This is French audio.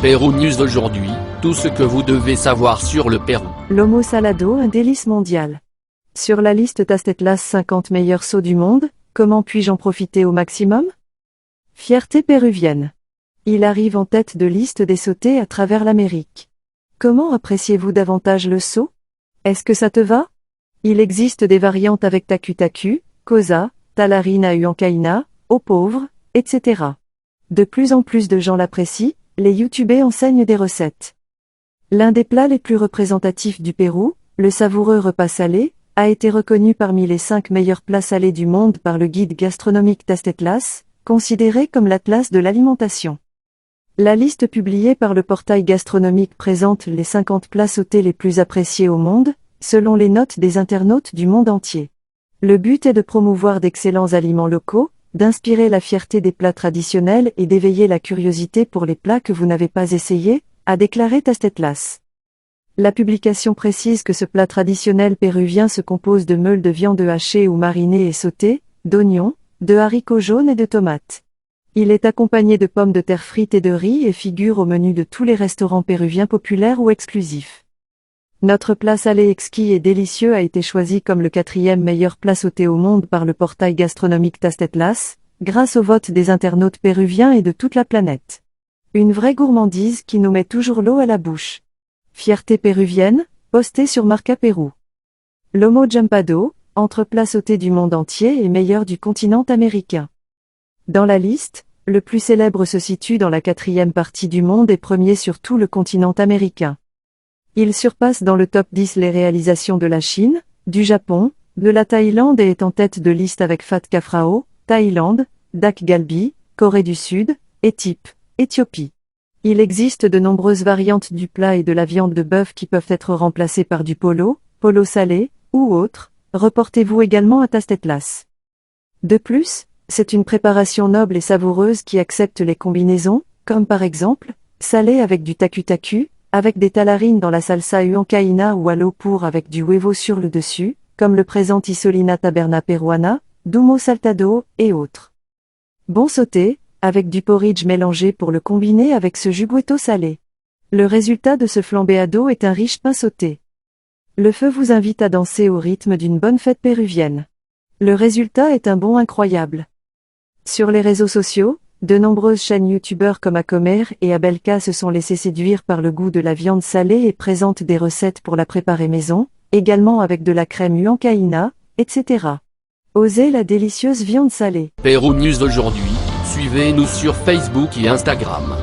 Pérou News aujourd'hui, tout ce que vous devez savoir sur le Pérou. Lomo salado, un délice mondial. Sur la liste Tastetlas 50 meilleurs sauts du monde, comment puis-je en profiter au maximum? Fierté péruvienne. Il arrive en tête de liste des sautés à travers l'Amérique. Comment appréciez-vous davantage le saut? Est-ce que ça te va? Il existe des variantes avec tacu-tacu, cosa, talarina huancaina, eau pauvre, etc. De plus en plus de gens l'apprécient, les youtubeurs enseignent des recettes. L'un des plats les plus représentatifs du Pérou, le savoureux repas salé, a été reconnu parmi les 5 meilleurs plats salés du monde par le guide gastronomique Tastetlas, considéré comme l'atlas de l'alimentation. La liste publiée par le portail gastronomique présente les 50 plats sautés les plus appréciés au monde, selon les notes des internautes du monde entier. Le but est de promouvoir d'excellents aliments locaux, d'inspirer la fierté des plats traditionnels et d'éveiller la curiosité pour les plats que vous n'avez pas essayés, a déclaré Tastetlas. La publication précise que ce plat traditionnel péruvien se compose de meules de viande hachée ou marinée et sautée, d'oignons, de haricots jaunes et de tomates. Il est accompagné de pommes de terre frites et de riz et figure au menu de tous les restaurants péruviens populaires ou exclusifs. Notre plat salé exquis et délicieux a été choisi comme le 4e meilleur plat sauté au monde par le portail gastronomique Tastetlas, grâce au vote des internautes péruviens et de toute la planète. Une vraie gourmandise qui nous met toujours l'eau à la bouche. Fierté péruvienne, postée sur Marca Pérou. Lomo Jumpado, entre plats sautés du monde entier et meilleur du continent américain. Dans la liste, le plus célèbre se situe dans la 4e partie du monde et premier sur tout le continent américain. Il surpasse dans le top 10 les réalisations de la Chine, du Japon, de la Thaïlande et est en tête de liste avec Phat Kafrao, Thaïlande, Dak Galbi, Corée du Sud, Éthiopie. Il existe de nombreuses variantes du plat et de la viande de bœuf qui peuvent être remplacées par du polo salé, ou autre, reportez-vous également à Tastetlas. De plus, c'est une préparation noble et savoureuse qui accepte les combinaisons, comme par exemple, salé avec du tacu-tacu, avec des talarines dans la salsa huancaina ou à l'eau pour avec du huevo sur le dessus, comme le présente Isolina Taberna Peruana, Dumo Saltado, et autres. Bon sauté, avec du porridge mélangé pour le combiner avec ce jugüeto salé. Le résultat de ce flambéado est un riche pain sauté. Le feu vous invite à danser au rythme d'une bonne fête péruvienne. Le résultat est un bon incroyable. Sur les réseaux sociaux, de nombreuses chaînes youtubeurs comme Acomer et Abelka se sont laissés séduire par le goût de la viande salée et présentent des recettes pour la préparer maison, également avec de la crème huancaina, etc. Osez la délicieuse viande salée. Pérou News aujourd'hui, suivez-nous sur Facebook et Instagram.